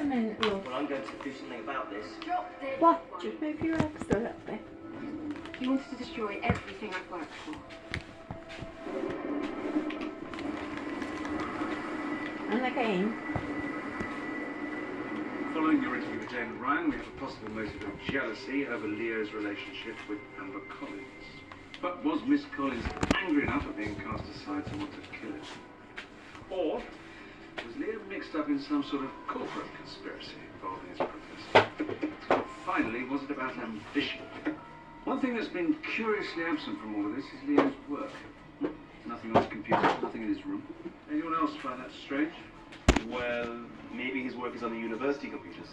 minute, love. Well, I'm going to do something about this. Drop dead. What? Just move your legs a little bit. He wants to destroy everything I've worked for. And again. Following your interview with Jane and Ryan, we have a possible motive of jealousy over Leo's relationship with Amber Collins. But was Miss Collins angry enough at being cast aside to want to kill him? Or was Leo mixed up in some sort of corporate conspiracy involving his professor? Or finally, was it about ambition? One thing that's been curiously absent from all of this is Leo's work. Nothing on his computer, nothing in his room. Anyone else find that strange? Well, maybe his work is on the university computers.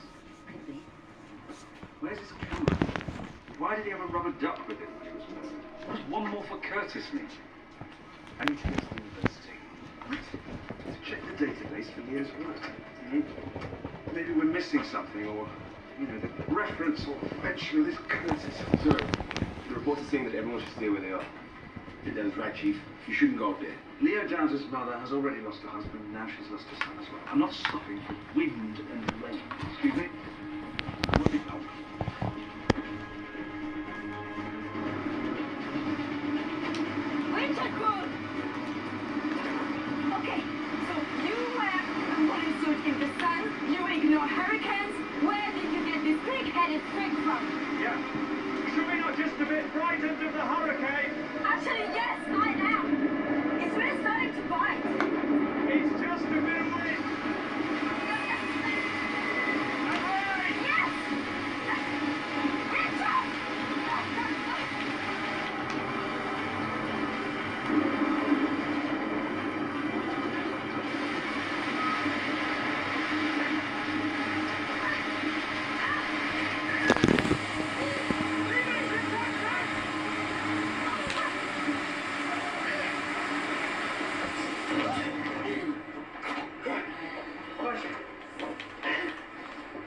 Maybe. Where's his camera? Why did he have a rubber duck with him when he was murdered? What's one more for Curtis mean? I need to go to the university. What? To check the database for Leo's work. Maybe we're missing something, or, you know, the reference or mention of this Curtis. Sir, the report is saying that everyone should stay where they are. That's right, Chief. You shouldn't go up there. Leo Downs' mother has already lost her husband, now she's lost her son as well. I'm not stopping for wind and rain. Excuse me? What did help? Winter crew! Okay, so you wear a bodysuit in the sun, you ignore hurricanes. Where did you get this big-headed freak from? Yeah. Should we not just a bit frightened of the hurricane? Actually, yes, I am. It's really starting to bite. It's just a bit of wind. Yes! Winter!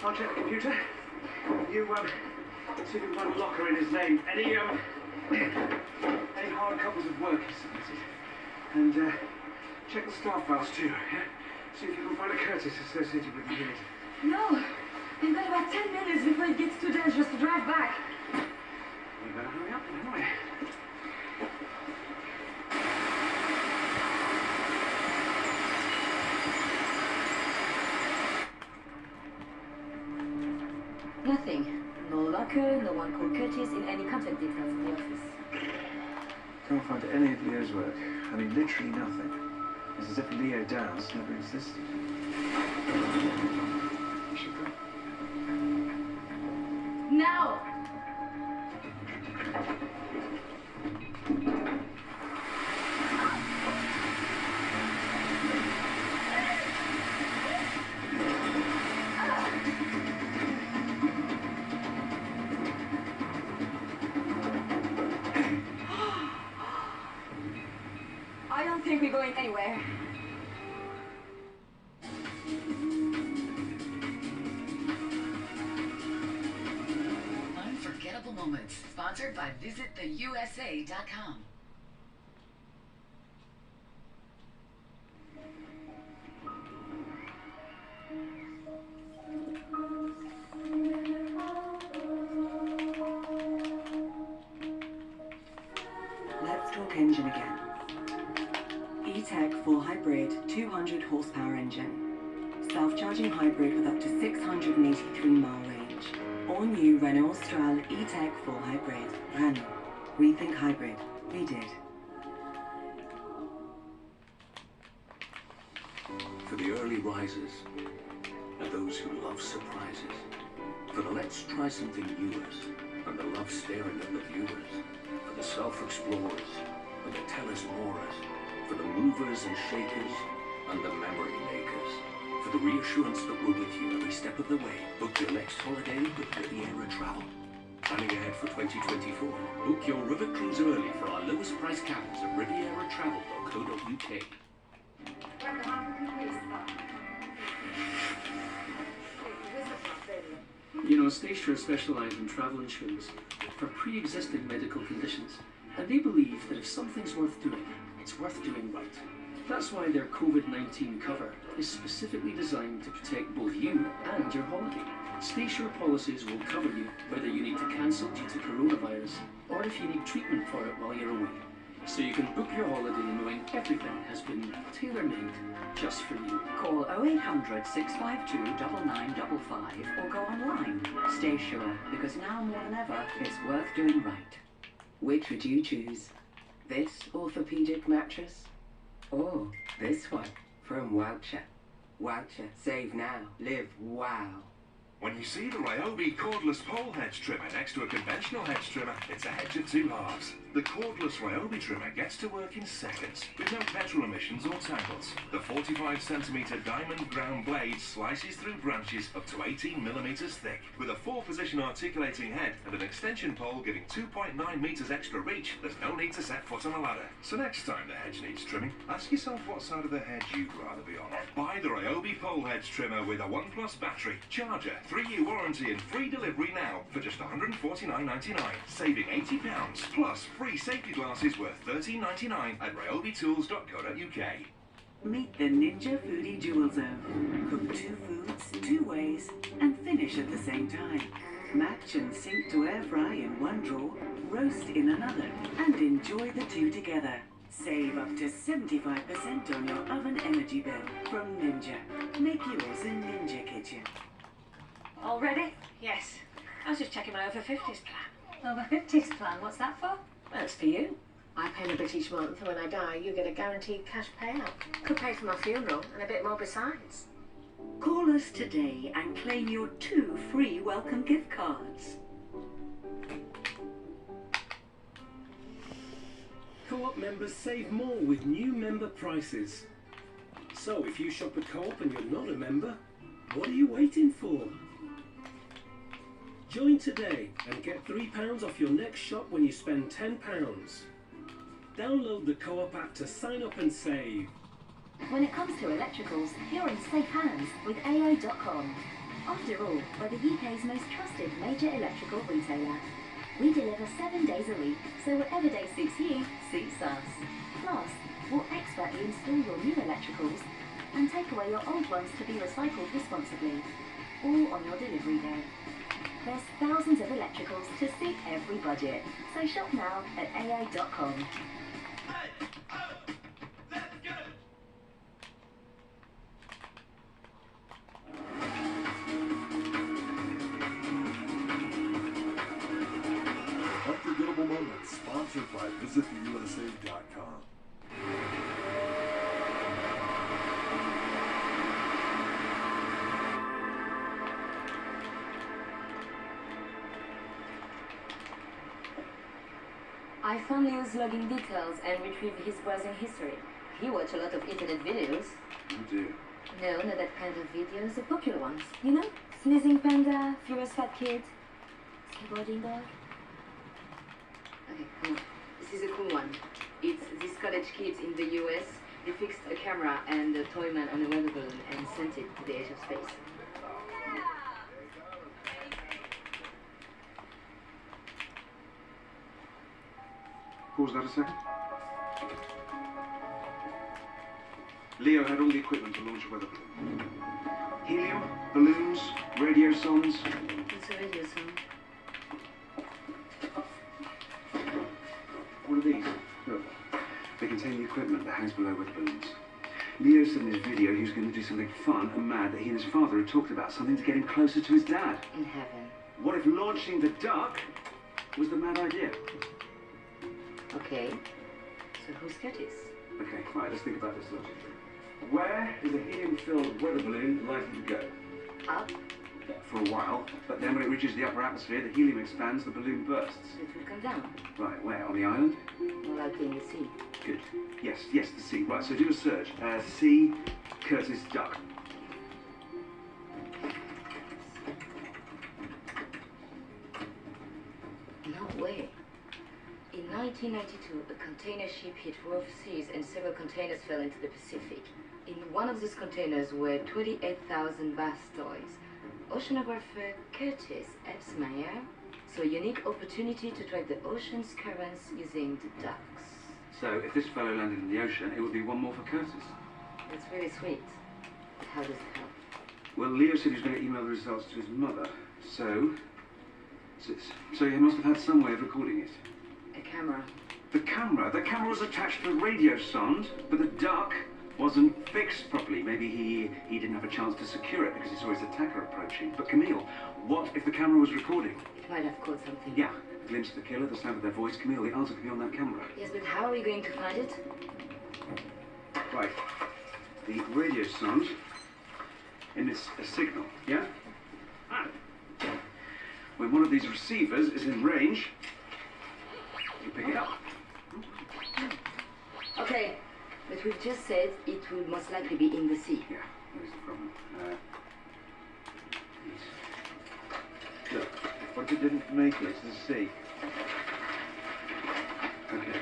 I'll check the computer. You, see if you can find a locker in his name. Any hard copies of work he submitted. And, check the staff files too, yeah? See if you can find a Curtis associated with the unit. No, we've got about 10 minutes before it gets too dangerous to drive back. We better hurry up then, haven't we? Nothing. No locker, no one called Curtis in any contact details in the office. Can't find any of Leo's work. I mean, literally nothing. It's as if Leo Downs never existed. You should go. Now! I don't think we're going anywhere. Unforgettable moments, sponsored by visittheusa.com. Let's talk engine again. E-Tech full hybrid 200 horsepower engine. Self-charging hybrid with up to 683 mile range. All new Renault Austral E-Tech full hybrid. Renault. Rethink hybrid. We did. For the early risers, and those who love surprises. For the let's try something newers, and the love staring at the viewers. For the self-explorers, and the tell-us-morers. For the movers and shakers, and the memory makers. For the reassurance that we're with you every step of the way. Book your next holiday with Riviera Travel. Planning ahead for 2024. Book your river cruise early for our lowest price cabins at rivieratravel.co.uk. You know, Stacia specialise in travel insurance for pre-existing medical conditions, and they believe that if something's worth doing, it's worth doing right. That's why their COVID-19 cover is specifically designed to protect both you and your holiday. StaySure policies will cover you whether you need to cancel due to coronavirus or if you need treatment for it while you're away. So you can book your holiday knowing everything has been tailor-made just for you. Call 0800 652 9955 or go online. Stay sure, because now more than ever, it's worth doing right. Which would you choose? This orthopedic mattress? Or this one from Woucher? Woucher, save now, live wow. When you see the Ryobi cordless pole hedge trimmer next to a conventional hedge trimmer, it's a hedge of two halves. The cordless Ryobi trimmer gets to work in seconds, with no petrol emissions or tangles. The 45cm diamond ground blade slices through branches up to 18mm thick, with a 4-position articulating head and an extension pole giving 2.9 meters extra reach. There's no need to set foot on a ladder. So next time the hedge needs trimming, ask yourself what side of the hedge you'd rather be on. Buy the Ryobi pole hedge trimmer with a 1+ battery, charger, 3-year warranty and free delivery now for just £149.99, saving £80, plus free safety glasses worth £13.99 at ryobitools.co.uk. Meet the Ninja Foodie Jewel Zone. Cook 2 foods, 2 ways, and finish at the same time. Match and sync to air fry in one drawer, roast in another, and enjoy the 2 together. Save up to 75% on your oven energy bill from Ninja. Make yours in Ninja Kitchen. All ready? Yes. I was just checking my over 50s plan. Over 50s plan? What's that for? Well, it's for you. I pay a bit each month, and when I die, you get a guaranteed cash payout. Could pay for my funeral, and a bit more besides. Call us today and claim your 2 free welcome gift cards. Co-op members save more with new member prices. So if you shop at Co-op and you're not a member, what are you waiting for? Join today and get £3 off your next shop when you spend £10. Download the Co-op app to sign up and save. When it comes to electricals, you're in safe hands with AO.com. After all, we're the UK's most trusted major electrical retailer. We deliver 7 days a week, so whatever day suits you, suits us. Plus, we'll expertly install your new electricals and take away your old ones to be recycled responsibly, all on your delivery day. There's thousands of electricals to suit every budget, so shop now at AO.com. Unforgettable Moments, sponsored by visittheusa.com. I found Leo's login details and retrieved his browsing history. He watched a lot of internet videos. You do? No, not that kind of videos, the popular ones. You know? Sneezing panda, furious fat kid, skateboarding dog. Okay, come on. This is a cool one. It's these college kids in the US. They fixed a camera and a toy man on a weather balloon and sent it to the edge of space. Pause that a second. Leo had all the equipment to launch a weather balloon. Helium, balloons, radio sondes. It's a radio song. What are these? Look, they contain the equipment that hangs below weather balloons. Leo said in his video he was going to do something fun and mad that he and his father had talked about, something to get him closer to his dad. In heaven. What if launching the duck was the mad idea? Okay. So whose cut is? Okay, right, let's think about this logically. Where is a helium-filled weather balloon likely to go? Up. For a while, but then when it reaches the upper atmosphere, the helium expands, the balloon bursts. It will come down. Right, where? On the island? More likely in the sea. Good. Yes, the sea. Right, so do a search. Sea, Curtis Duck. No way. In 1992, a container ship hit rough seas and several containers fell into the Pacific. In one of these containers were 28,000 bath toys. Oceanographer Curtis Epsmeyer saw a unique opportunity to track the ocean's currents using the ducks. So if this fellow landed in the ocean, it would be one more for Curtis. That's really sweet. But how does it help? Well, Leo said he was going to email the results to his mother. So he must have had some way of recording it. A camera. The camera? The camera was attached to a radio sonde, but the duck wasn't fixed properly. Maybe he didn't have a chance to secure it because he saw his attacker approaching. But Camille, what if the camera was recording? It might have caught something. Yeah. A glimpse of the killer, the sound of their voice. Camille, the answer could be on that camera. Yes, but how are we going to find it? Right. The radio sonde emits a signal, yeah? When one of these receivers is in range, you pick it up. Okay, but we've just said it will most likely be in the sea. Yeah, there's the problem. Look, what if it didn't make it to the sea? Okay.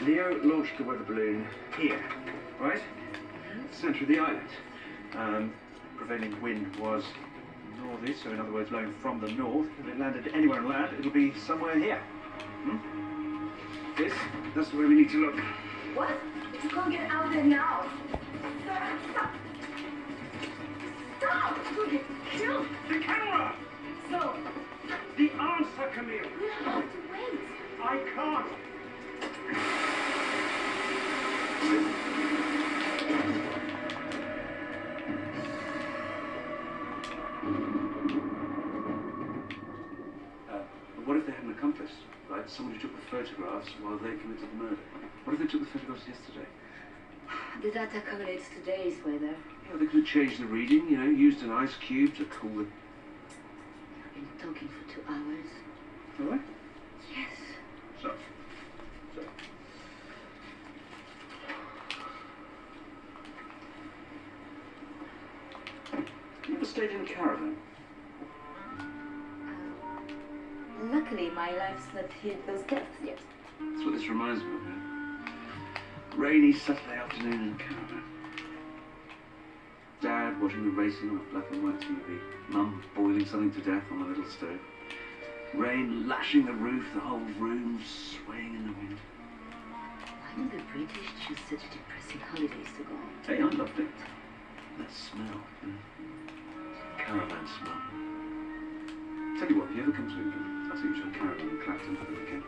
Leo launched the weather balloon here, right? Centre of the island. Prevailing wind was northerly, so in other words, blowing from the north. If it landed anywhere on land, it'll be somewhere here. That's the way we need to look. What? You can't get out there now. Stop! Stop! You'll get killed. The camera! So, The answer, Camille! you have to wait. I can't! What if they had an accomplice, right? Someone who took the photographs while they committed the murder. What if they took the photographs yesterday? The data correlates to today's weather. Yeah, they could have changed the reading, you know, used an ice cube to cool the... I've been talking for 2 hours. All right? Yes. So. You ever stayed in a caravan? Luckily, my life's not hit those depths yet. That's what this reminds me of, man. Rainy Saturday afternoon in a caravan. Dad watching the racing on a black and white TV. Mum boiling something to death on the little stove. Rain lashing the roof, the whole room swaying in the wind. Why did the British choose such depressing holidays to go on? Hey, I loved it. That smell, you know? Caravan smell. Tell you what, if you ever come to England, I'll take you to a caravan in Clapton for the weekend.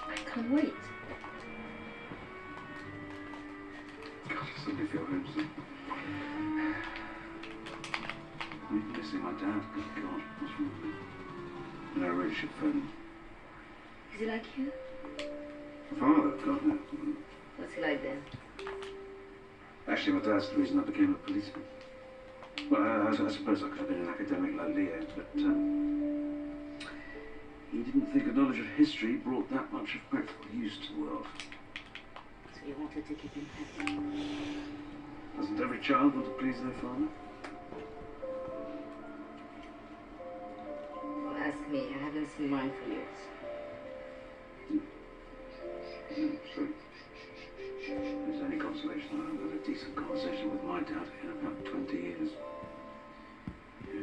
I can't wait. God, I suddenly feel homesick. I'm missing my dad. Good God, what's wrong with me? No, I really should phone him. Is he like you? Father? God, no. What's he like then? Actually, my dad's the reason I became a policeman. Well, I suppose I could have been an academic like Leo, but he didn't think a knowledge of history brought that much of practical use to the world. So you wanted to keep him happy? Doesn't every child want to please their father? Don't ask me. I haven't seen mine for years. So, if there's any consolation, I've had a decent conversation with my dad in about 20 years.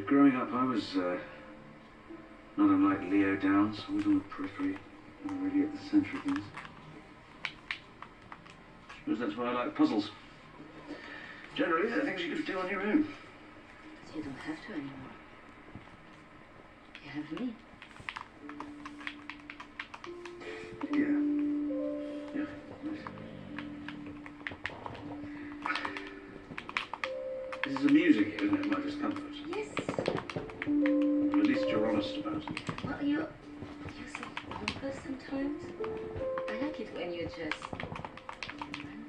Growing up, I was not unlike Leo Downs, always on the periphery, never really at the centre of things. I suppose that's why I like puzzles. Generally, they're things you could do on your own. So you don't have to anymore. You have me. Yeah, nice. This is amusing you, isn't it, my discomfort? Yes. Well, at least you're honest about it. Well, you're so pompous sometimes. I like it when you're just human.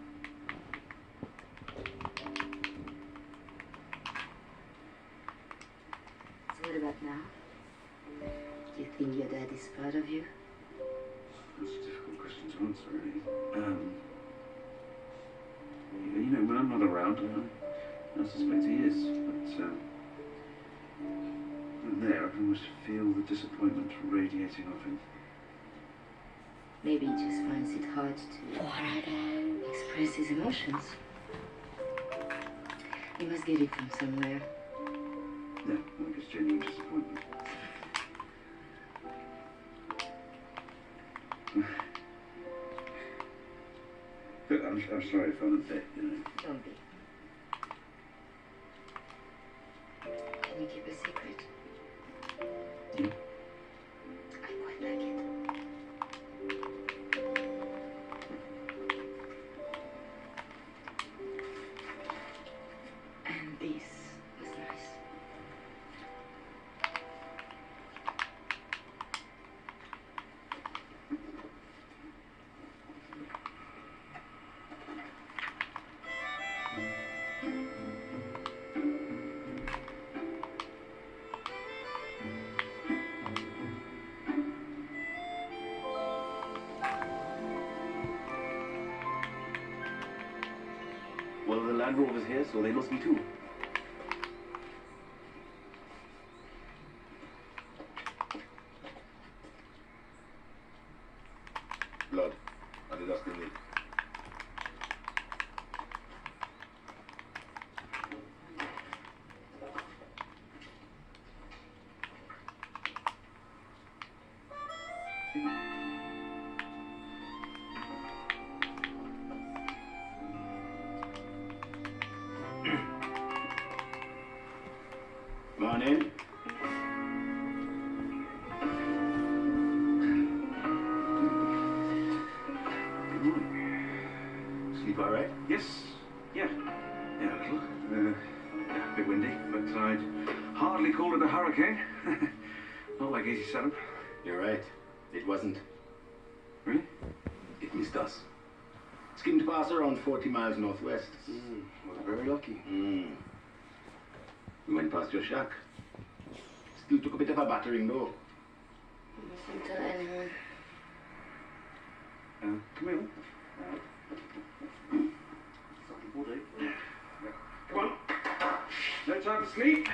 So what about now? Do you think your dad is proud of you? That's a difficult question to answer, really. You know, when I'm not around, I suspect he is, but there I can almost feel the disappointment radiating off him. Maybe he just finds it hard to express his emotions. He must get it from somewhere. Yeah, I think it's genuine disappointment. Look, I'm sorry if I'm a bit, you know. Don't be. Can you keep a secret? Hmm? I quite like it. And this was nice. Well, the Land Rover's here, so they must be too. Blood. Adidas Green. Morning. Good morning. Sleep all right? Yes. Yeah. Yeah, a little. Yeah, a bit windy, but I'd hardly call it a hurricane. Not like 87. You're right. It wasn't. Really? It missed us. Skimmed past around 40 miles northwest. Was very lucky. We went past your shack. Still took a bit of a battering though. Mustn't tell anyone. Camille. Come on. No time to sleep.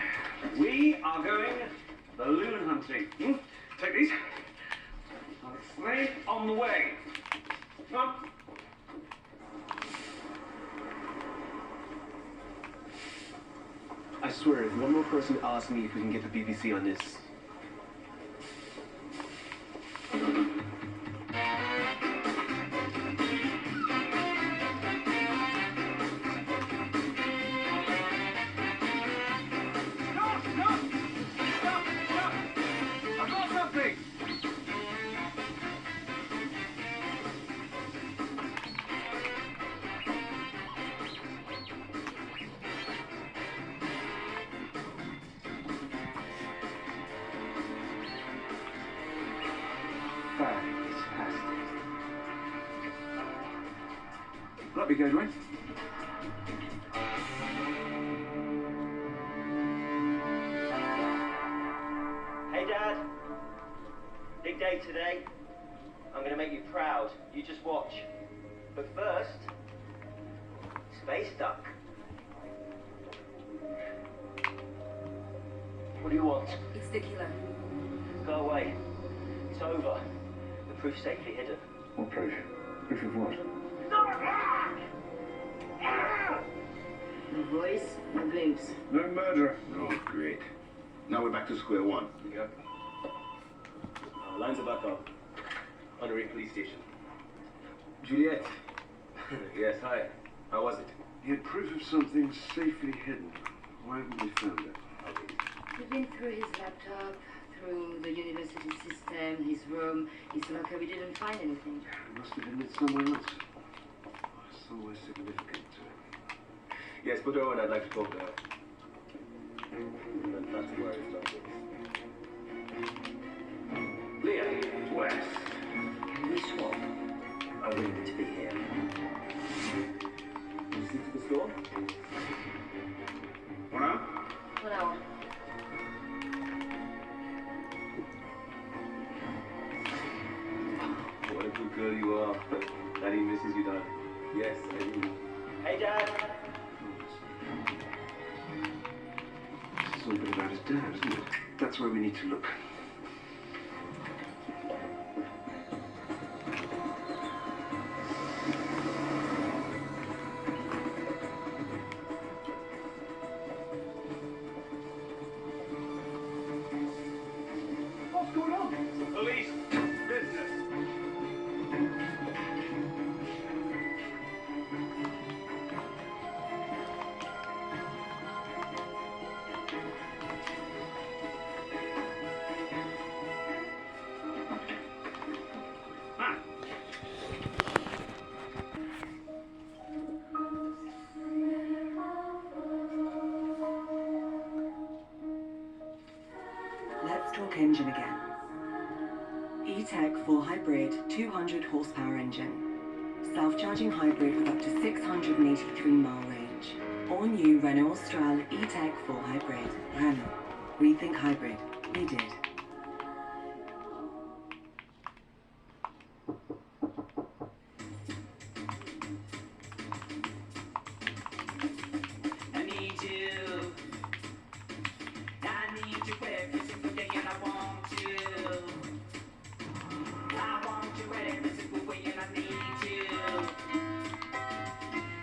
We are going balloon hunting. Take these. I'll explain on the way. Come on. I swear, if one more person asks me if we can get the BBC on this. I've got something! Fantastic. Up you go, Dwayne. Hey, Dad. Big day today. I'm gonna make you proud. You just watch. But first, Space Duck. What do you want? It's the killer. Go away. It's over. The proof's safely hidden. What proof? Proof of what? No voice, no glimpse. No murderer. Oh, great. Now we're back to square one. Yep. Lines are back up. Underrated police station. Juliet. Yes, hi. How was it? He had proof of something safely hidden. Why haven't we found it? We've been through his laptop, through the university system, his room, his locker. We didn't find anything. It must have been lit somewhere else. Somewhere significant to it. Yes, put her on. I'd like to talk to her. That's where I started. Leah, West. can we swap? I really need to be here. You see to the store? 1 hour? 1 hour. What a good girl you are. Daddy misses you, Dad. Yes, I do. Hey, Dad. This is all been about his dad, isn't it? That's where we need to look. What's going on? Police business. engine again. E-Tech 4 Hybrid 200 horsepower engine. Self-charging hybrid with up to 683-mile range. All new Renault Austral E-Tech 4 Hybrid. Renault. Rethink hybrid. We did. I need you. I need you every single day and I want you. I want you every single way and I need you.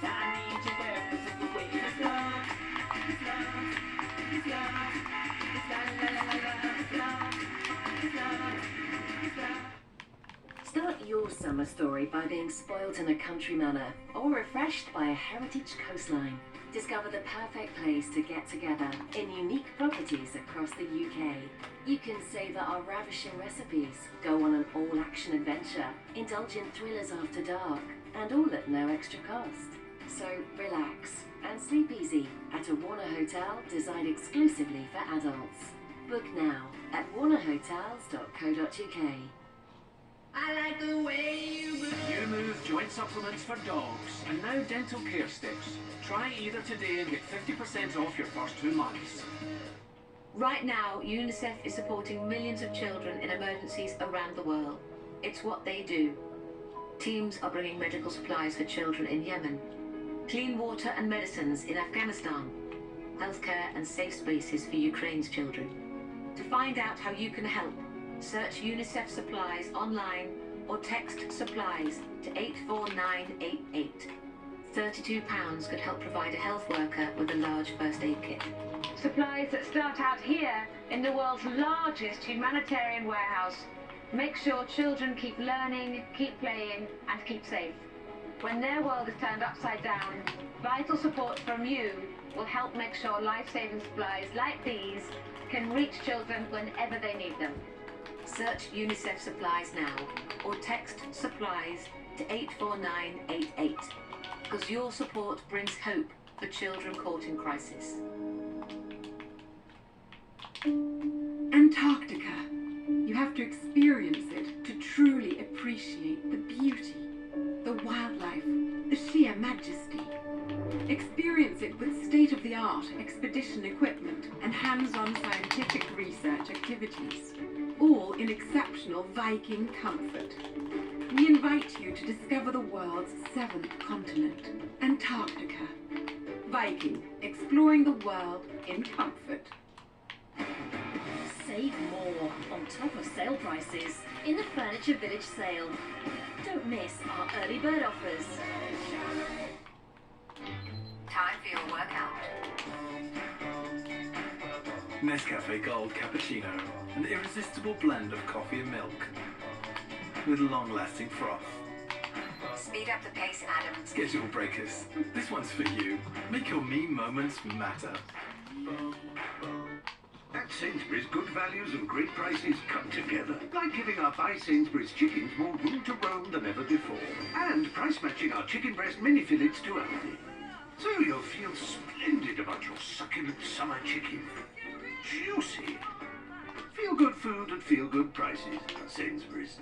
I need you every single way. It's love, it's love, it's love, it's la la la la la, it's love, it's love, it's love. Start your summer story by being spoilt in a country manor or refreshed by a heritage coastline. Discover the perfect place to get together in unique properties across the UK. You can savor our ravishing recipes, go on an all-action adventure, indulge in thrillers after dark, and all at no extra cost. So relax and sleep easy at a Warner Hotel designed exclusively for adults. Book now at warnerhotels.co.uk. I like the way you move. New Move joint supplements for dogs and now dental care sticks. Try either today and get 50% off your first 2 months. Right now, UNICEF is supporting millions of children in emergencies around the world. It's what they do. Teams are bringing medical supplies for children in Yemen, clean water and medicines in Afghanistan, healthcare and safe spaces for Ukraine's children. To find out how you can help, search UNICEF supplies online or text supplies to 84988. £32 could help provide a health worker with a large first aid kit. Supplies that start out here in the world's largest humanitarian warehouse. Make sure children keep learning, keep playing, and keep safe. When their world is turned upside down, vital support from you will help make sure life-saving supplies like these can reach children whenever they need them. Search UNICEF supplies now or text supplies to 84988 because your support brings hope for children caught in crisis. Antarctica. You have to experience it to truly appreciate the beauty, the wildlife, the sheer majesty. Experience it with state-of-the-art expedition equipment and hands-on scientific research activities, all in exceptional Viking comfort. We invite you to discover the world's 7th continent, Antarctica. Viking, exploring the world in comfort. Save more on top of sale prices in the Furniture Village sale. Don't miss our early bird offers. Time for your workout. Nescafe Gold Cappuccino, an irresistible blend of coffee and milk, with long-lasting froth. Speed up the pace, Adam. Schedule breakers, this one's for you. Make your me moments matter. At Sainsbury's, good values and great prices come together. Like giving our Buy Sainsbury's chickens more room to roam than ever before. And price matching our chicken breast mini fillets to Aldi. So you'll feel splendid about your succulent summer chicken. Juicy. Feel good food at feel good prices at Sainsbury's.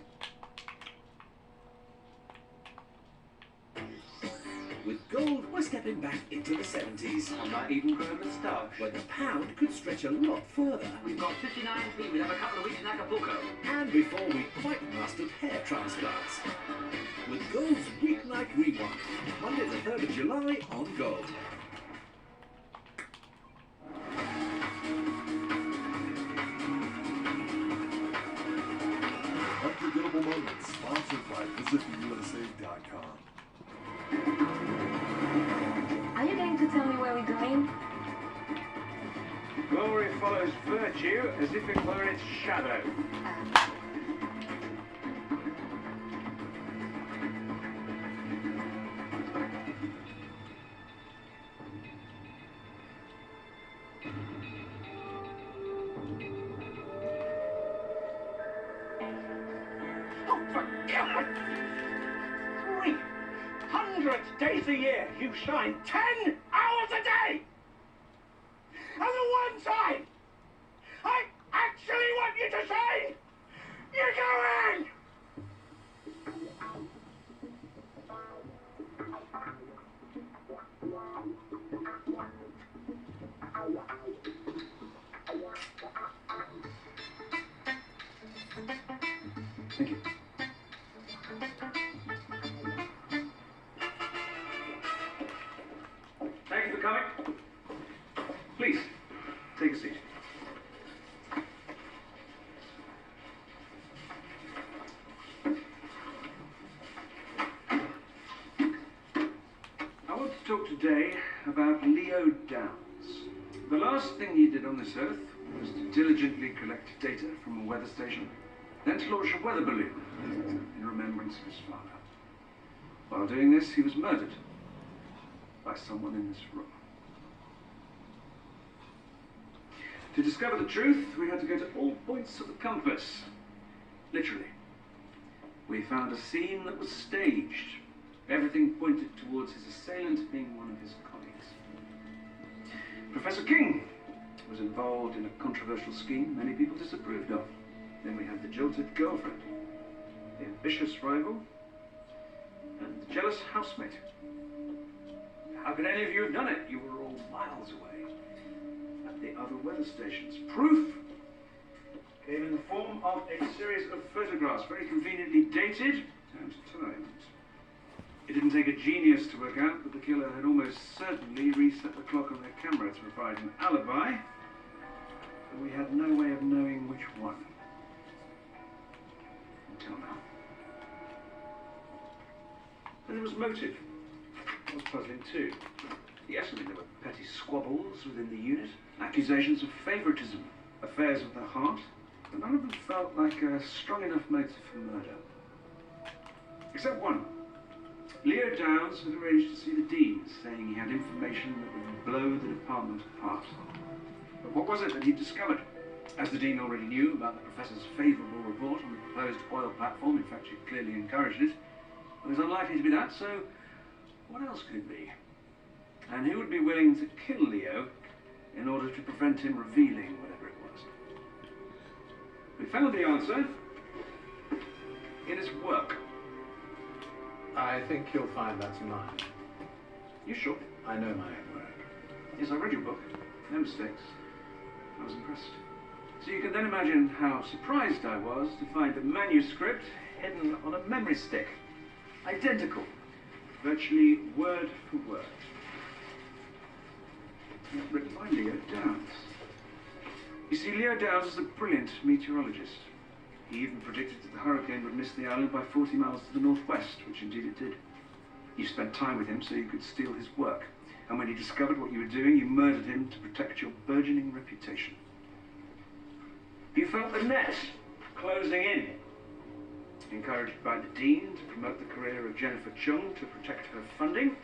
With gold, we're stepping back into the 70s. I might even grow a moustache. When the pound could stretch a lot further. We've got 59p. We'll have a couple of weeks in Acapulco. And before we quite mastered hair transplants. With Gold's Weeknight Rewind, Monday the 3rd of July on Gold. Unforgettable Moments, sponsored by visittheusa.com. Are you going to tell me where we're going? Glory follows virtue as if it were its shadow. Oh, for God! 300 days a year, you shine 10 hours a day! And the one time I actually actually want you to say? You're going! Thank you. Thank you for coming. Please, take a seat. I want to talk today about Leo Downs. The last thing he did on this earth was to diligently collect data from a weather station, then to launch a weather balloon in remembrance of his father. While doing this, he was murdered by someone in this room. To discover the truth, we had to go to all points of the compass. Literally. We found a scene that was staged. Everything pointed towards his assailant being one of his colleagues. Professor King was involved in a controversial scheme many people disapproved of. Then we had the jilted girlfriend, the ambitious rival, and the jealous housemate. How could any of you have done it? You were all miles away at the other weather stations. Proof came in the form of a series of photographs, very conveniently dated and timed. It didn't take a genius to work out that the killer had almost certainly reset the clock on their camera to provide an alibi, but we had no way of knowing which one. Until now. And there was motive. That was puzzling too. Yes, I mean, there were petty squabbles within the unit, accusations of favoritism, affairs of the heart, but none of them felt like a strong enough motive for murder. Except one. Leo Downs had arranged to see the dean, saying he had information that would blow the department apart. But what was it that he'd discovered? As the dean already knew about the professor's favourable report on the proposed oil platform, in fact she clearly encouraged it, it was unlikely to be that, so what else could it be? And who would be willing to kill Leo in order to prevent him revealing whatever it was? We found the answer in his work. I think you'll find that's mine. You sure? I know my own work. Yes, I read your book. No mistakes. I was impressed. So you can then imagine how surprised I was to find the manuscript hidden on a memory stick. Identical. Virtually word for word. Written by Leo Downs. You see, Leo Downs is a brilliant meteorologist. He even predicted that the hurricane would miss the island by 40 miles to the northwest, which indeed it did. You spent time with him so you could steal his work. And when he discovered what you were doing, you murdered him to protect your burgeoning reputation. You felt the net closing in. Encouraged by the dean to promote the career of Jennifer Chung to protect her funding,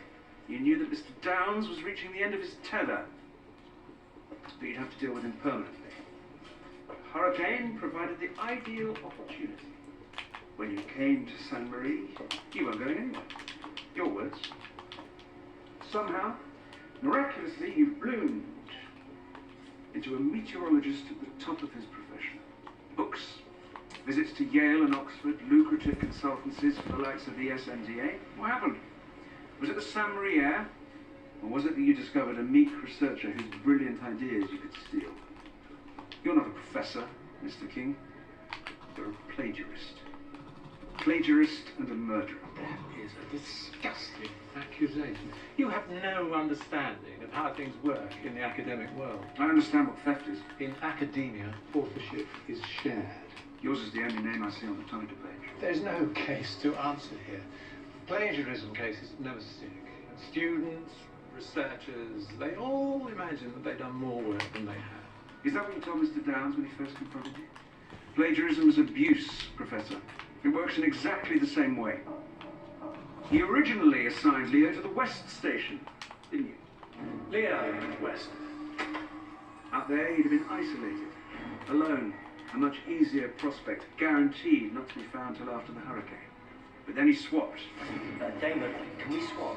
you knew that Mr. Downs was reaching the end of his tether. But you'd have to deal with him permanently. Hurricane provided the ideal opportunity. When you came to San Marie, you weren't going anywhere. Your words. Somehow, miraculously, you bloomed into a meteorologist at the top of his profession. Books, visits to Yale and Oxford, lucrative consultancies for the likes of the SNDA. What happened? Was it the San Marie air? Or was it that you discovered a meek researcher whose brilliant ideas you could steal? You're not a professor, Mr. King. You're a plagiarist. Plagiarist and a murderer. That is a disgusting accusation. You have no understanding of how things work in the academic world. I understand what theft is. In academia, authorship is shared. Yours is the only name I see on the title page. There's no case to answer here. Plagiarism cases never stick. Students, researchers, they all imagine that they've done more work than they have. Is that what you told Mr. Downs when he first confronted you? Plagiarism is abuse, Professor. It works in exactly the same way. You originally assigned Leo to the West Station, didn't you? Leo West. Out there, he'd have been isolated, alone, a much easier prospect, guaranteed not to be found till after the hurricane. But then he swapped. Damon, can we swap?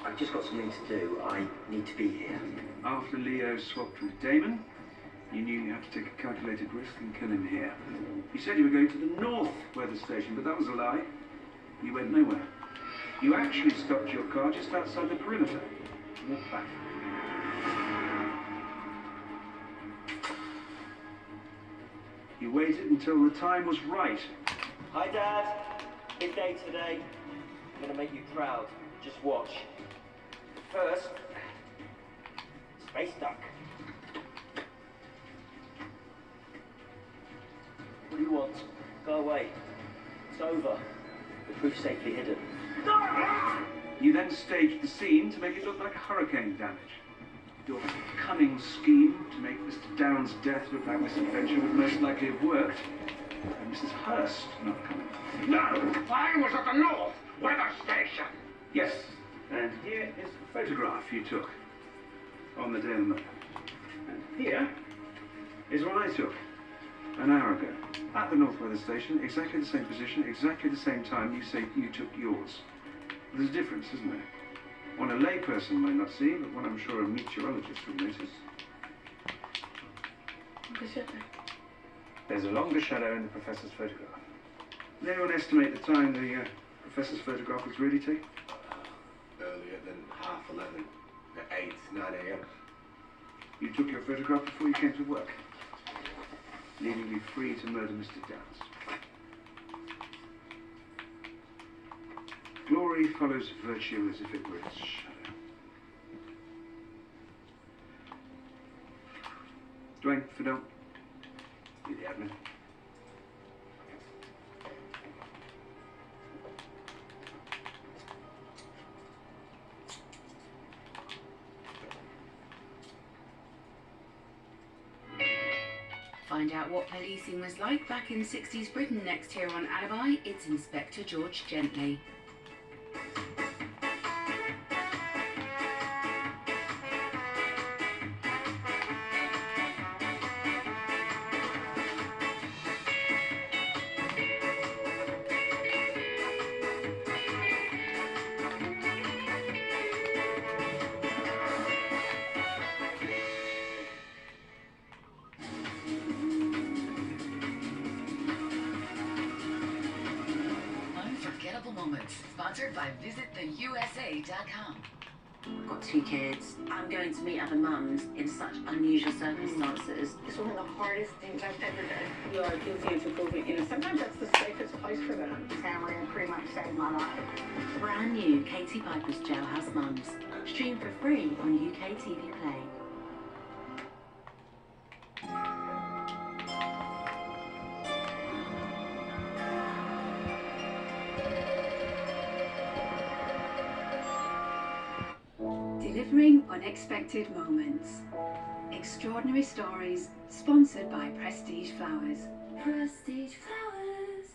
I've just got something to do. I need to be here. After Leo swapped with Damon, You knew you had to take a calculated risk and kill him here. You said you were going to the north weather station, but that was a lie. You went nowhere. You actually stopped your car just outside the perimeter. Walked back. You waited until the time was right. Hi, Dad. Big day today. I'm gonna make you proud. Just watch. First, space duck. What do you want? Go away. It's over. The proof's safely hidden. You then staged the scene to make it look like hurricane damage. Your cunning scheme to make Mr. Downs' death look like misadventure would most likely have worked. And Mrs. Hurst not coming. No, I was at the North Weather Station. Yes, and here is a photograph you took on the day of the murder. And here is one I took an hour ago at the North Weather Station, exactly the same position, exactly the same time you say you took yours. There's a difference, isn't there? One a layperson might not see, but one I'm sure a meteorologist will notice. There's a longer shadow in the professor's photograph. Did anyone estimate the time the professor's photograph was really taken? Earlier than 11:30, at 8, 9 a.m. You took your photograph before you came to work, leaving you free to murder Mr. Downs. Glory follows virtue as if it were its shadow. Dwayne, Fidel, be the admin. Find out what policing was like back in 60s Britain next here on Alibi. It's Inspector George Gently. Unforgettable moments, sponsored by visittheusa.com. I've got 2 kids. I'm going to meet other mums in such unusual circumstances. It's one of the hardest things I've ever done. You are guilty until proven innocent. Sometimes that's the safest place for them. Family pretty much saved my life. Brand new Katie Piper's Jailhouse Mums. Stream for free on UK TV Play. Delivering unexpected moments. Extraordinary stories, sponsored by Prestige Flowers. Prestige Flowers.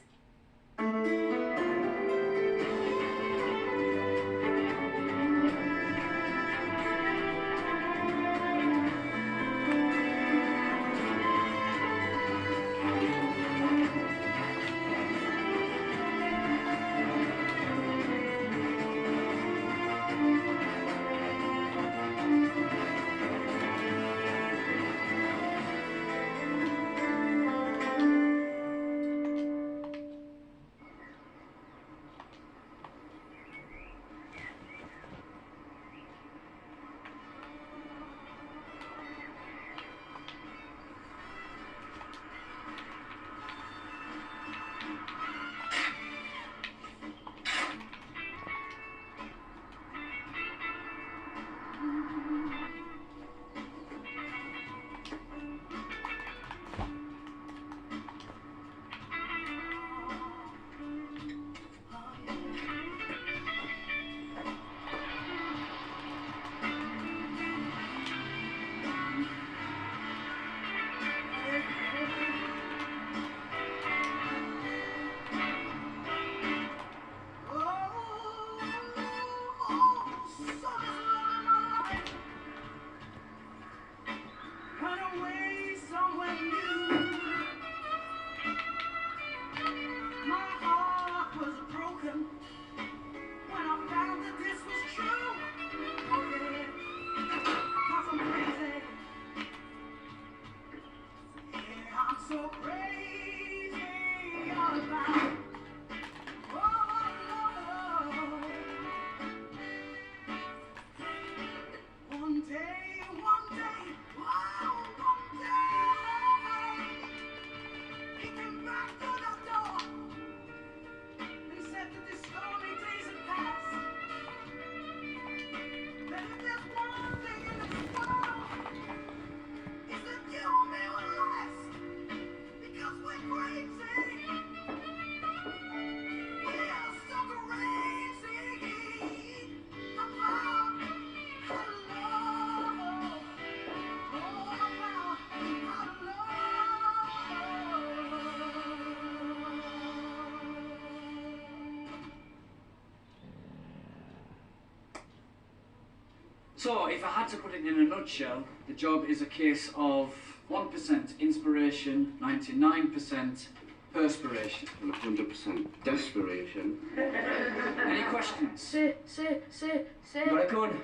So, if I had to put it in a nutshell, the job is a case of 1% inspiration, 99% perspiration. And 100% desperation. Any questions? Sir. You got a gun?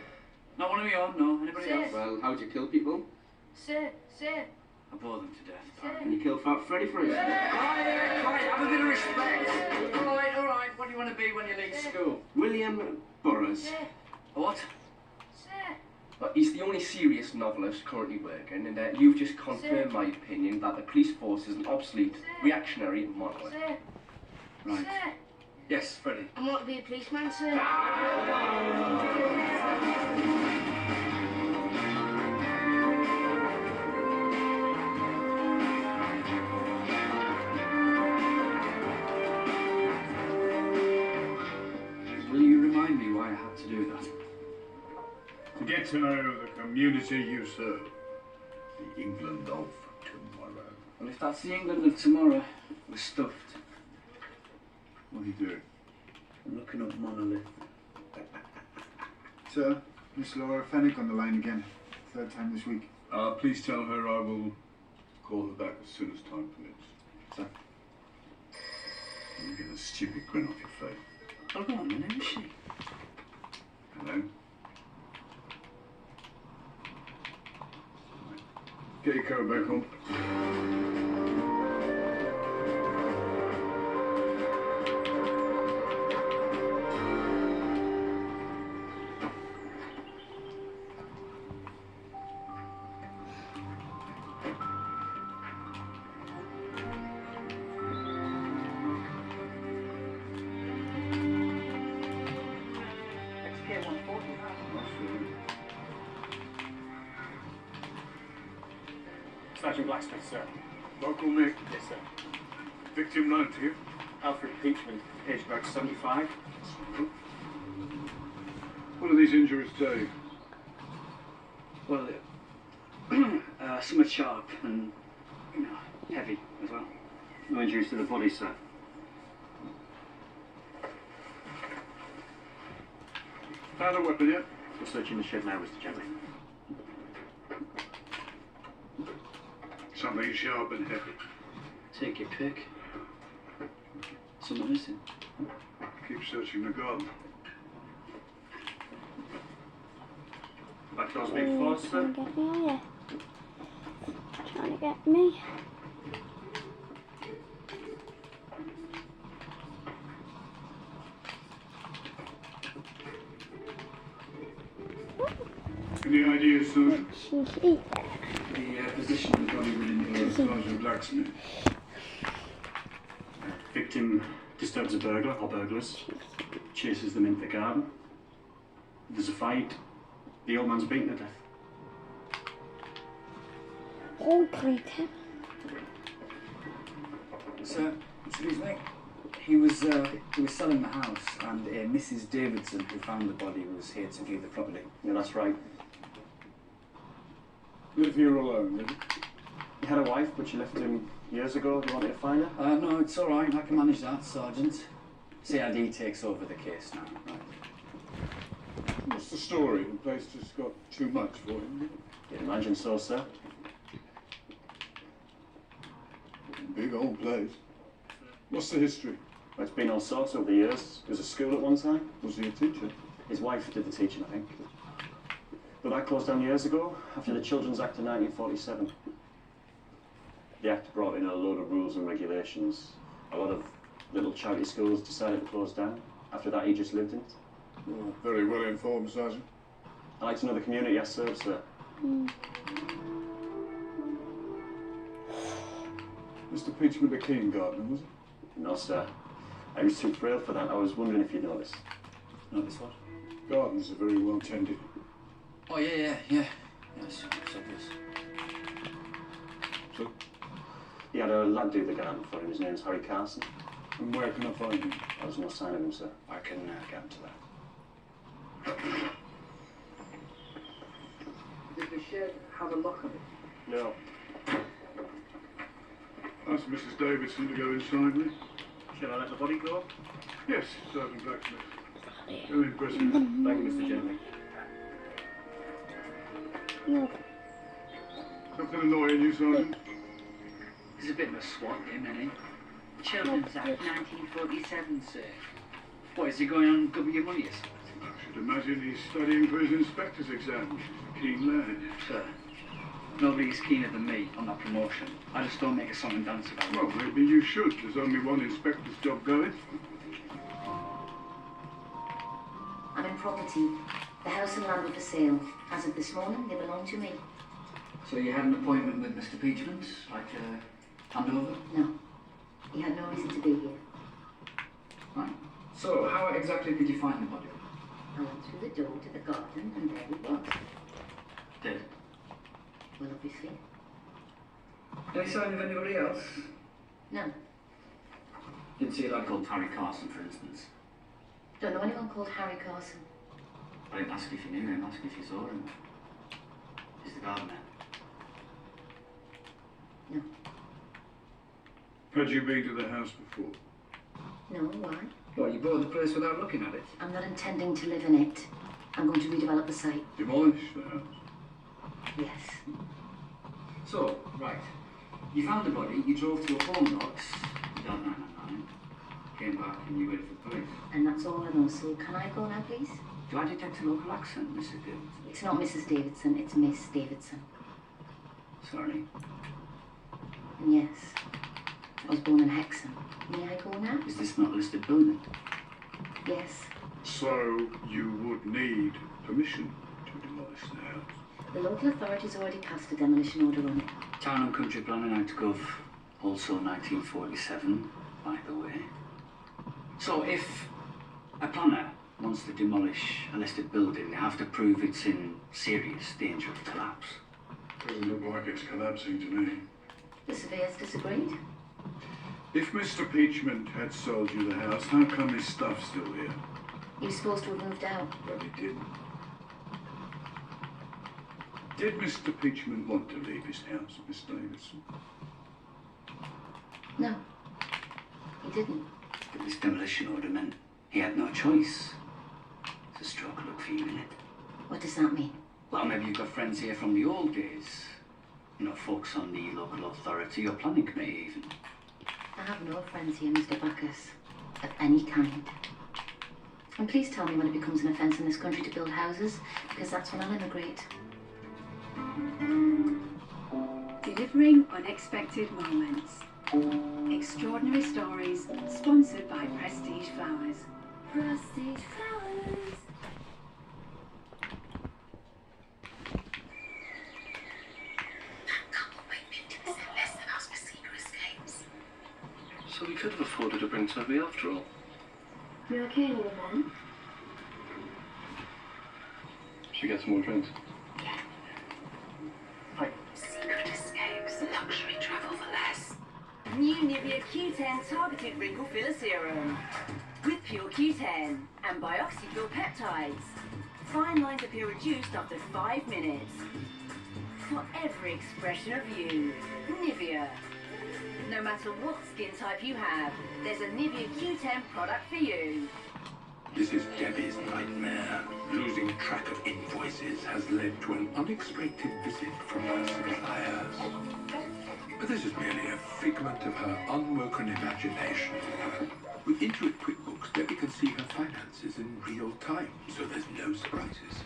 Not one of my own, no. Anybody Sir. else? Well, how'd you kill people? Sir. I bore them to death. And you killed Fat Freddy for us. Right, have a bit of respect. All right. What do you want to be when you leave school? William Burroughs. What? Well, he's the only serious novelist currently working, and you've just confirmed my opinion that the police force is an obsolete, reactionary monolith. Right. Yes, Freddie. I want to be a policeman, sir. Will you remind me why I had to do that? To get to know the community you serve. The England of tomorrow. Well, if that's the England of tomorrow, we're stuffed. What are you doing? I'm looking up Monolith. Sir, Miss Laura Fennick on the line again. Third time this week. Please tell her I will call her back as soon as time permits. Sir. You get a stupid grin off your face. Oh, go on, then. Who is she? Hello? Get your coat back on. Sergeant Blacksmith, sir. Local Nick. Yes, sir. Victim known to you? Alfred Peachman, aged about 75. What do these injuries tell you? Well, some are sharp and, heavy as well. No injuries to the body, sir. Found a weapon yet? We're searching the shed now, Mr. Gentry. Something sharp and heavy. Take your pick. Something missing. Keep searching the garden. Back doors being closed, sir. Trying to get me, are you? Trying to get me. Any ideas, Sergeant? The position of the body within the Sergeant Blacksmith. Victim disturbs a burglar or burglars, chases them into the garden. There's a fight. The old man's beaten to death. Oh, creepy. Sir, excuse me. He was selling the house, and Mrs. Davidson, who found the body, was here to view the property. Yeah, that's right. Live here alone, did you? He had a wife, but she left him years ago. Do you want me to find her? No, it's all right. I can manage that, Sergeant. CID takes over the case now. Right. What's the story? The place just got too much for him. You'd imagine so, sir. Big old place. What's the history? Well, it's been all sorts over the years. He was a school at one time. Was he a teacher? His wife did the teaching, I think. But that closed down years ago, after the Children's Act of 1947. The Act brought in a load of rules and regulations. A lot of little charity schools decided to close down. After that, he just lived in it. Oh, very well informed, Sergeant. I like to know the community I serve, sir. Mr. Peachman, the king gardener, was it? No, sir. I was too frail for that. I was wondering if you'd notice. Notice what? Gardens are very well tended. Oh, yeah. Yes, it's obvious. So? He had a lad do the garden for him. His name's Harry Carson. And where can I find him? There's no sign of him, sir. I can get him to that. Did the shed have a lock on it? No. Ask Mrs. Davidson to go inside me. Shall I let the body go? Yes, Sergeant Blacksmith. Very impressive. Thank you, Mr. Gentry. No. Nothing annoying you, Sergeant? He's a bit of a swat, him, isn't he? Children's Act 1947, sir. What, is he going on W money or something? I should imagine he's studying for his inspector's exam. Keen lad. Sir, nobody's keener than me on that promotion. I just don't make a song and dance about it. Well, maybe you should. There's only one inspector's job going. I'm in property. The house and land are for sale. As of this morning, they belong to me. So you had an appointment with Mr. Peachman, like handover? No. He had no reason to be here. Right. So how exactly did you find the body? I went through the door to the garden and there he was. Dead. Well, obviously. Any sign of anybody else? No. Didn't see a lad called Harry Carson, for instance. Don't know anyone called Harry Carson. I didn't ask if you knew him, ask if you saw him. He's the gardener. No. Had you been to the house before? No, why? Well, you bought the place without looking at it. I'm not intending to live in it. I'm going to redevelop the site. Demolish the house? Yes. So, right. You found the body, you drove to a phone box, dialed 999, came back and you waited for the police. And that's all I know, so can I go now, please? Do I detect a local accent, Mrs. Davidson? It's not Mrs. Davidson, it's Miss Davidson. Sorry. And yes, I was born in Hexham. May I go now? Is this not a listed building? Yes. So you would need permission to demolish the house? The local authorities already passed a demolition order on it. Town and Country Planning Act Gov, also 1947, by the way. So if a planner wants to demolish a listed building, they have to prove it's in serious danger of collapse. Doesn't look like it's collapsing to me. The surveyors disagreed. If Mr. Peachman had sold you the house, how come his stuff's still here? He was supposed to have moved out. But he didn't. Did Mr. Peachman want to leave his house, Miss Davidson? No, he didn't. But this demolition order meant he had no choice. It's a stroke of luck for you, innit? What does that mean? Well, maybe you've got friends here from the old days. You know, folks on the local authority or planning committee, even. I have no friends here, Mr. Bacchus, of any kind. And please tell me when it becomes an offence in this country to build houses, because that's when I'll emigrate. Delivering unexpected moments. Extraordinary stories, sponsored by Prestige Flowers. Prestige Flowers. So we could have afforded to bring Toby after all. You okay, little one? Should we get some more drinks? Secret escapes, luxury travel for less. New Nivea Q10 Targeted Wrinkle Filler Serum. With pure Q10 and bioxyfill peptides. Fine lines appear reduced after 5 minutes. For every expression of you, Nivea. No matter what skin type you have, there's a Nivea Q10 product for you. This is Debbie's nightmare. Losing track of invoices has led to an unexpected visit from her suppliers. But this is merely a figment of her unwoken imagination. With Intuit QuickBooks, Debbie can see her finances in real time, so there's no surprises.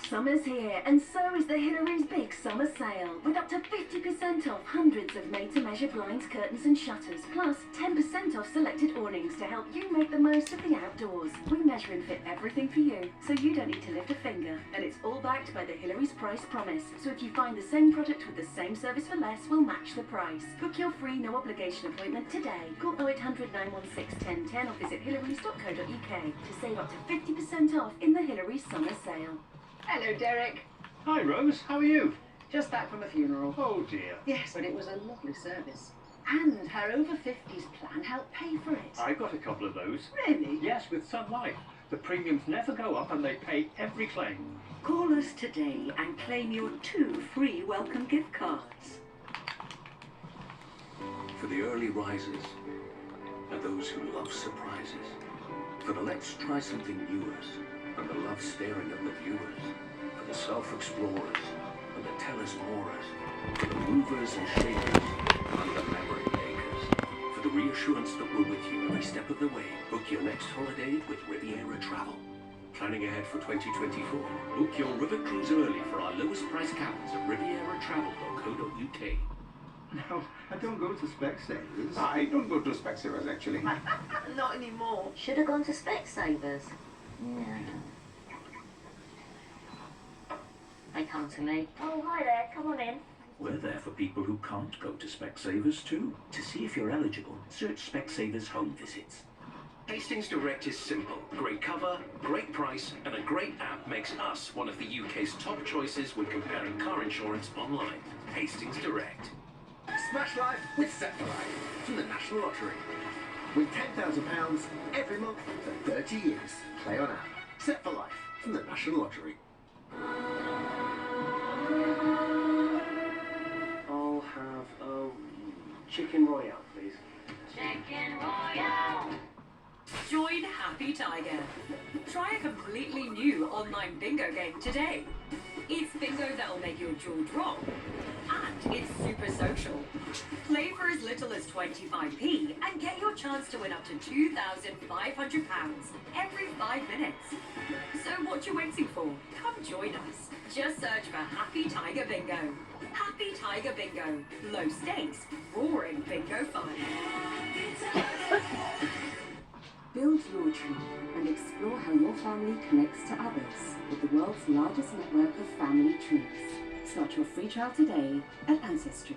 Summer's here, and so is the Hillary's Big Summer Sale, with up to 50% off hundreds of made-to-measure blinds, curtains and shutters, plus 10% off selected awnings to help you make the most of the outdoors. We measure and fit everything for you, so you don't need to lift a finger. And it's all backed by the Hillary's Price Promise, so if you find the same product with the same service for less, we'll match the price. Book your free no-obligation appointment today. Call 0800 916 1010 or visit hillarys.co.uk to save up to 50% off in the Hillary's Summer Sale. Hello, Derek. Hi, Rose. How are you? Just back from a funeral. Oh, dear. Yes, but it was a lovely service. And her over-50s plan helped pay for it. I got a couple of those. Really? Yes, with Sun Life. The premiums never go up and they pay every claim. Call us today and claim your 2 free welcome gift cards. For the early risers, and those who love surprises. For the let's try something newers, and the love staring at the viewers. For the self-explorers and the tell-us-morers, for the movers and shakers and the memory makers. For the reassurance that we're with you every step of the way, book your next holiday with Riviera Travel. Planning ahead for 2024? Book your river cruise early for our lowest price cabins at rivieratravel.co.uk. No, I don't go to Specsavers. I don't go to Specsavers, actually. Not anymore. Should have gone to Specsavers. They come to me. Oh, hi there. Come on in. We're there for people who can't go to Specsavers too. To see if you're eligible, search Specsavers Home Visits. Hastings Direct is simple. Great cover, great price, and a great app makes us one of the UK's top choices when comparing car insurance online. Hastings Direct. Smash Life with Set for Life from the National Lottery. Win £10,000 every month for 30 years. Play on app. Set for Life from the National Lottery. I'll have a chicken royale, please. Chicken Royale. Join Happy Tiger. Try a completely new online bingo game today. It's bingo that'll make your jaw drop. And it's super social. Play for as little as 25p and get your chance to win up to £2,500 every 5 minutes. So what you waiting for? Come join us. Just search for Happy Tiger Bingo. Happy Tiger Bingo. Low stakes, roaring bingo fun. Build your tree and explore how your family connects to others with the world's largest network of family trees. Start your free trial today at Ancestry.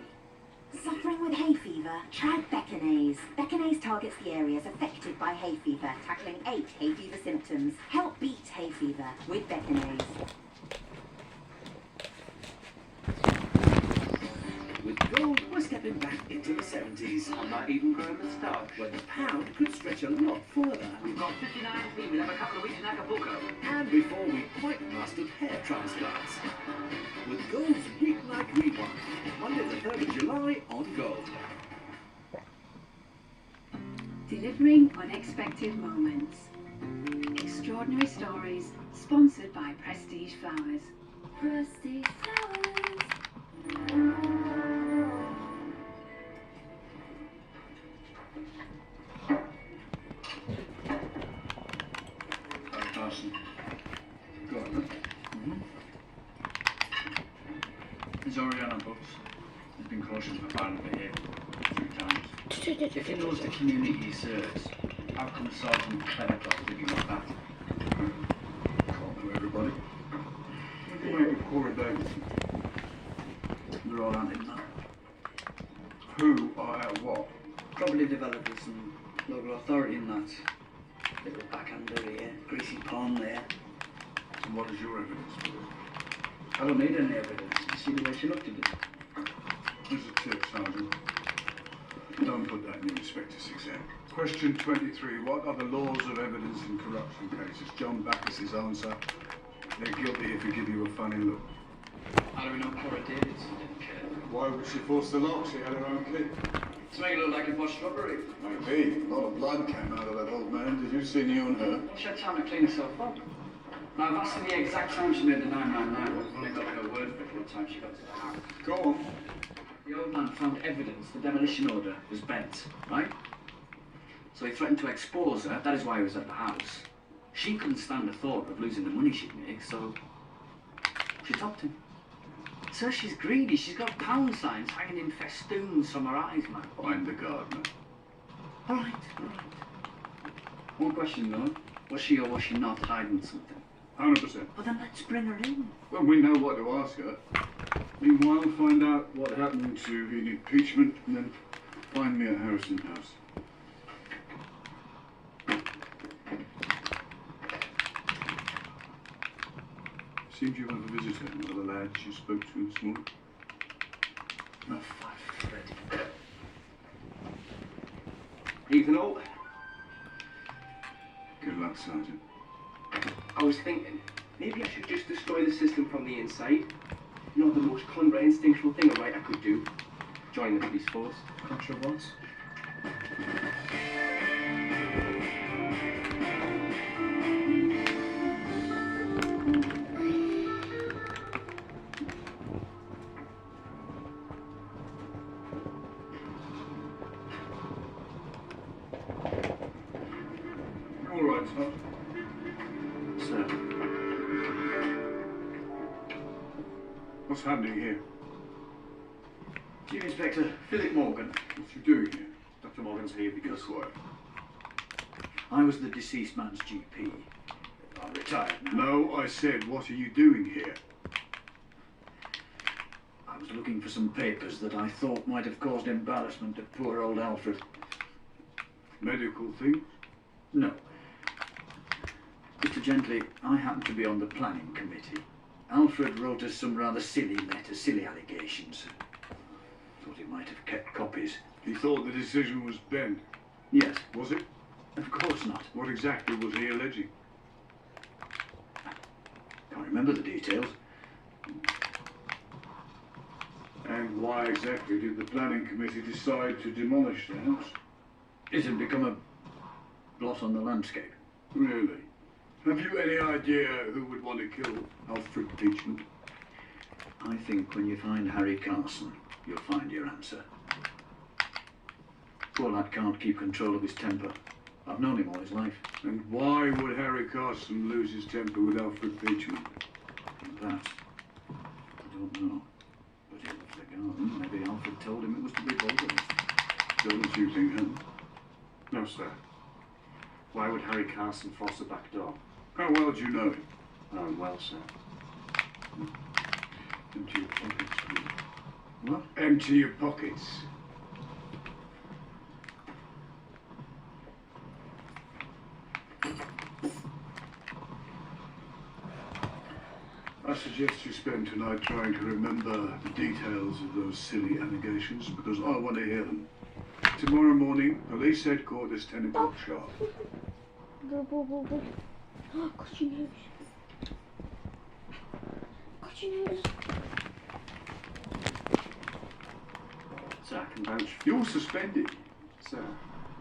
Suffering with hay fever? Try Beckinase. Beckinase targets the areas affected by hay fever, tackling 8 hay fever symptoms. Help beat hay fever with Beckinase. With gold, we're stepping back into the 70s. I'm not even growing a moustache. Where the pound could stretch a lot further. We've got 59p. We'll have a couple of weeks in Acapulco. And before we quite mastered hair transplants. With Gold's Weeknight Rewind, Monday the 3rd of July on Gold. Delivering unexpected moments. Extraordinary stories, sponsored by Prestige Flowers. Prestige Flowers. Carson. Go on, He's already on our books. He's been cautioned for violent behaviour 3 times. If he knows the community he serves, how come Sergeant Clare got to give him that? Can't know everybody. What do you make of Cora Davidson? They're all on him now. Who are at what? Probably developers and local authority in that. Little backhander here, greasy palm there. And what is your evidence for it? I don't need any evidence. You see the way she looked at it. Here's a tip, Sergeant. Don't put that in your Inspector 6M. Question 23. What are the laws of evidence in corruption cases? John Backus's answer. They're guilty if you give you a funny look. How do we know Cora Davidson didn't care? Why would she force the lock? She had her own key. To make it look like a botched robbery. Maybe. A lot of blood came out of that old man. Did you see you and her? She had time to clean herself up. Now, I've asked her the exact time she made the 999. We've only got her word for it what time she got to the house. Go on. The old man found evidence the demolition order was bent, right? So he threatened to expose her. That is why he was at the house. She couldn't stand the thought of losing the money she'd make, so she topped him. So she's greedy. She's got pound signs hanging in festoons from her eyes, man. Find the gardener. All right. One question, though. Was she or was she not hiding something? 100%. Well, then let's bring her in. Well, we know what to ask her. Meanwhile, find out what happened to the impeachment and then find me at Harrison House. Seems you have a visitor, one of the lads you spoke to this morning. No, Fred. Evening all. Good luck, Sergeant. I was thinking, maybe I should just destroy the system from the inside. You know, the most contra instinctual thing a writer could do. Join the police force. Contra what? What? Sir. What's happening here? Chief Inspector Philip Morgan. What you doing here? Dr. Morgan's here because... Quiet. I was the deceased man's GP. I'm retired now. No, I said, what are you doing here? I was looking for some papers that I thought might have caused embarrassment to poor old Alfred. Medical thing? No. Mr. Gently, I happen to be on the planning committee. Alfred wrote us some rather silly letters, silly allegations. Thought he might have kept copies. He thought the decision was bent. Yes. Was it? Of course not. What exactly was he alleging? Can't remember the details. And why exactly did the planning committee decide to demolish the house? It had become a blot on the landscape. Really? Have you any idea who would want to kill Alfred Peachman? I think when you find Harry Carson, you'll find your answer. Poor lad can't keep control of his temper. I've known him all his life. And why would Harry Carson lose his temper with Alfred Peachman? That, I don't know. But he loves the garden. Maybe Alfred told him it was to be bothered. Don't you think, huh? No, sir. Why would Harry Carson force the back door? How well do you know him? Well, sir. Empty your pockets, please. What? Empty your pockets. I suggest you spend tonight trying to remember the details of those silly allegations, because I want to hear them. Tomorrow morning, police headquarters, 10 o'clock sharp. Got your news. Got your news. Sir, I can vouch. You're suspended. Sir,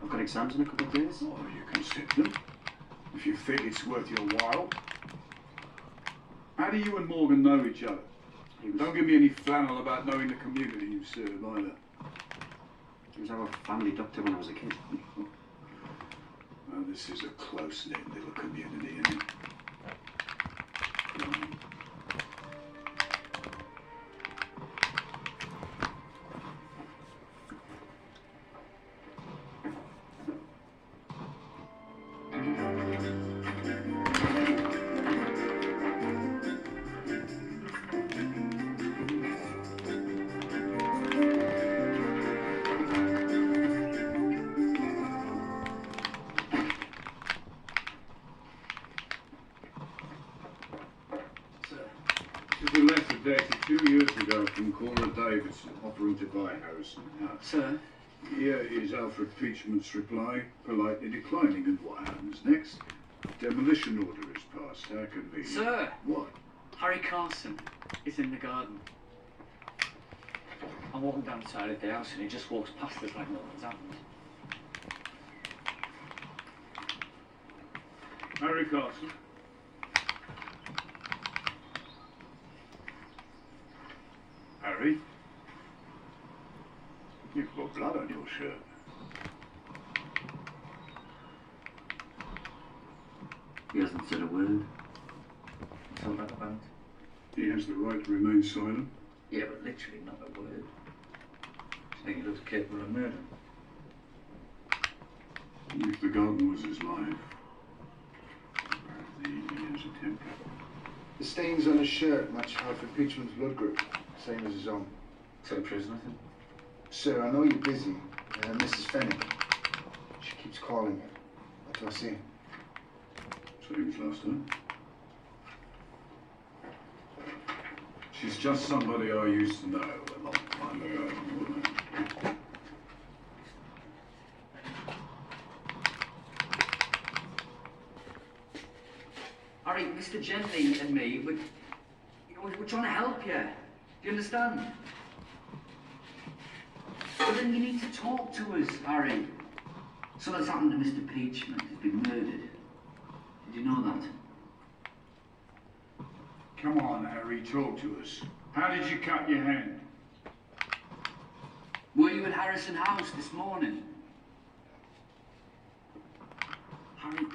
I've got exams in a couple of days. Oh, you can sit them, if you think it's worth your while. How do you and Morgan know each other? Don't give me any flannel about knowing the community you serve either. He was our family doctor when I was a kid. Well, this is a close-knit little community, isn't it? Dated 2 years ago from Cora Davidson, offering to buy Harrison House. Sir? Here is Alfred Peachman's reply, politely declining. And what happens next? Demolition order is passed. How convenient. Sir! What? Harry Carson is in the garden. I'm walking down the side of the house and he just walks past us like nothing's happened. Harry Carson. Harry? You've got blood on your shirt. He hasn't said a word. What's all that about? He has the right to remain silent. Yeah, but literally not a word. I think he looks capable of murder. If the garden was his life, he has a temper. The stains on his shirt match Alfred Peachman's blood group, same as his own. So it proves nothing. Sir, I know you're busy. Mrs. Fennick, she keeps calling you. What do I see? Same as last time. She's just somebody I used to know a long time ago. Harry, Mr. Gently and me, we're trying to help you. Do you understand? But then you need to talk to us, Harry. Something's happened to Mr. Peachman. He's been murdered. Did you know that? Come on, Harry, talk to us. How did you cut your hand? Were you at Harrison House this morning? Harry,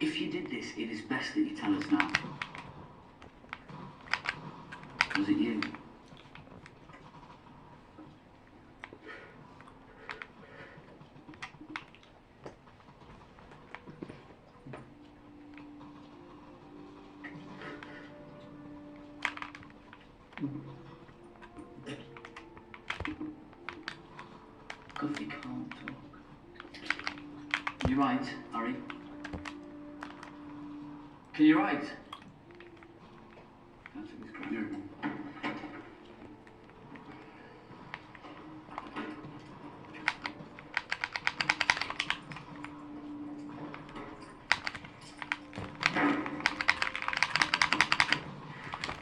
If you did this, it is best that you tell us now. Was it you? God, you can't talk. Can you write, Harry? Can you write? Answer this question.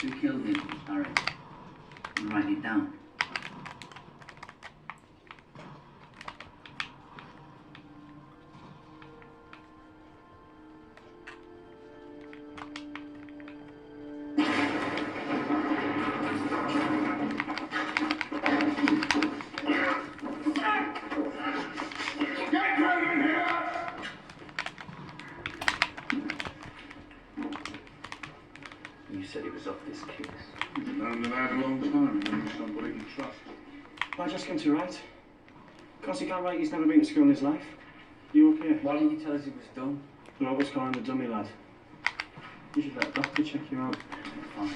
Who killed him, Harry? And write it down. You said he was off this case. You've known the lad a long time, and he's somebody you trust. I just came to write. Of course he can't write, he's never been to school in his life. You okay? Why didn't you tell us he was dumb? They're always calling the dummy lad. You should let a doctor check you out. Fine.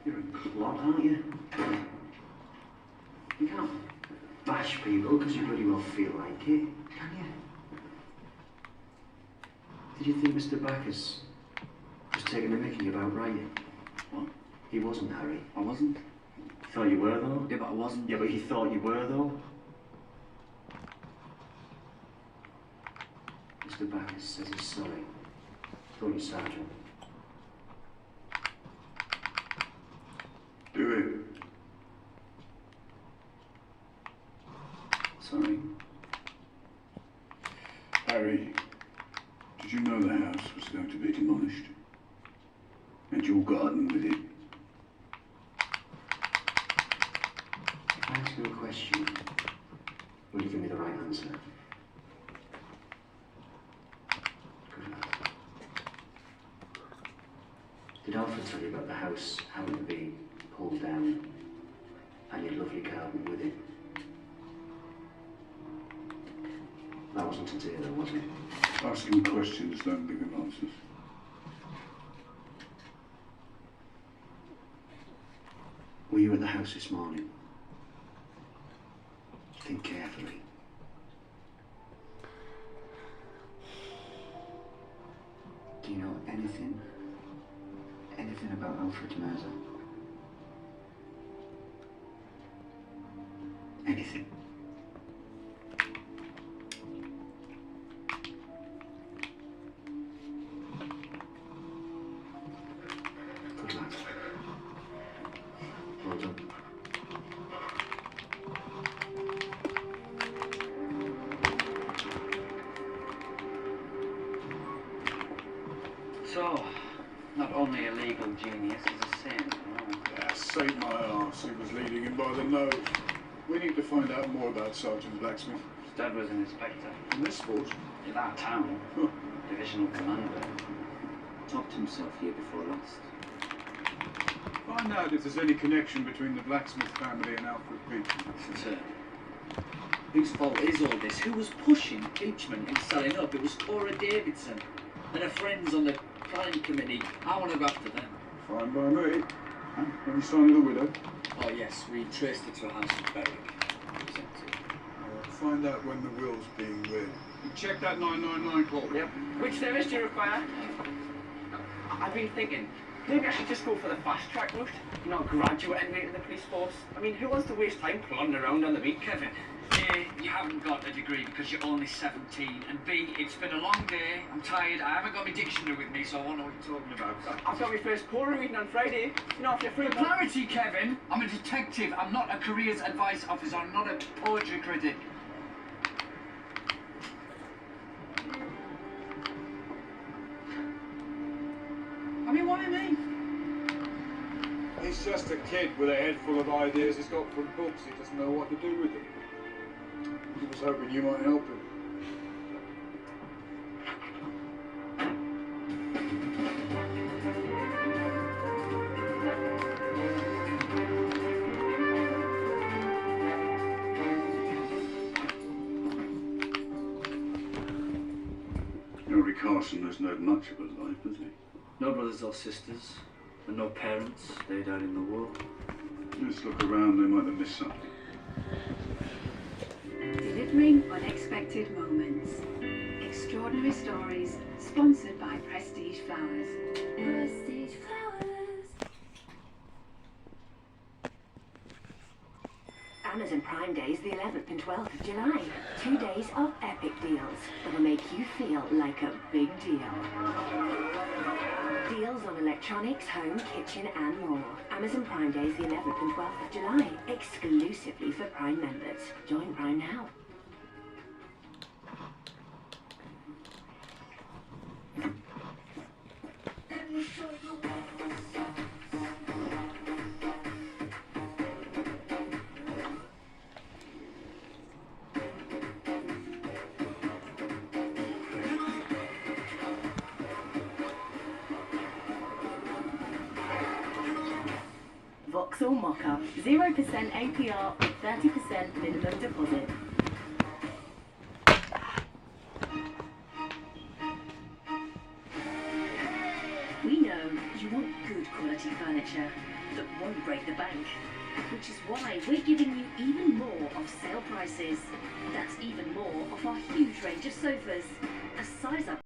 You're a clod, aren't you? You can't bash people because you bloody well feel like it, can you? Did you think Mr. Backus was taking a mickey about writing? What? He wasn't, Harry. I wasn't. He thought you were, though? Yeah, but I wasn't. Yeah, but he thought you were, though? Mr. Backus says he's sorry. Don't you, Sergeant? Do it. Sorry. Harry, did you know the house was going to be demolished? And your garden with it? If I ask you a question, will you give me the right answer? Good lad. Did Alfred tell you about the house having to be pulled down and your lovely garden with it? That wasn't sincere though, was it? Asking questions, don't give him answers. Were you at the house this morning? Think carefully. Do you know anything about Alfred's murder? Anything? Good lad. Well done. So, not only a legal genius, he's a saint. Oh. Yeah, save my arse. He was leading him by the nose. We need to find out more about Sergeant Blacksmith. His dad was an inspector. In this sport? In our town. Divisional commander. Topped himself year before last. Find out if there's any connection between the Blacksmith family and Alfred Peachman. Sir. Whose fault is all this? Who was pushing Peachman in selling up? It was Cora Davidson and her friends on the planning committee. I want to go after them. Fine by me. Have you signed the widow? Oh yes, we traced it to a house in Berwick. It was empty. Find out when the will's being read. You check that 999 call. Yep. Which service do you require? I've been thinking, maybe I should just go for the fast track route, not graduate and into the police force. I mean, who wants to waste time plodding around on the beat, Kevin? A, you haven't got a degree because you're only 17, and B, it's been a long day, I'm tired, I haven't got my dictionary with me, so I won't know what you're talking about. I've got my first Cora reading on Friday. You know, if you're free... For clarity, Kevin, I'm a detective, I'm not a careers advice officer, I'm not a poetry critic. I mean, why me? He's just a kid with a head full of ideas he's got from books. He doesn't know what to do with them. He was hoping you might help him. Henry Carson has known much of a life, has he? No brothers or sisters, and no parents. They died in the war. Let's look around, they might have missed something. Delivering unexpected moments. Extraordinary stories, sponsored by Prestige Flowers. Prestige Flowers. Amazon Prime Days, the 11th and 12th of July. 2 days of epic deals that'll make you feel like a big deal. Deals on electronics, home, kitchen and more. Amazon Prime Days, the 11th and 12th of July. Exclusively for Prime members. Join Prime now. Vauxhall Mocha, 0% APR with 30% minimum deposit. We know you want good quality furniture that won't break the bank, which is why we're giving you even more off sale prices. That's even more off our huge range of sofas. A size up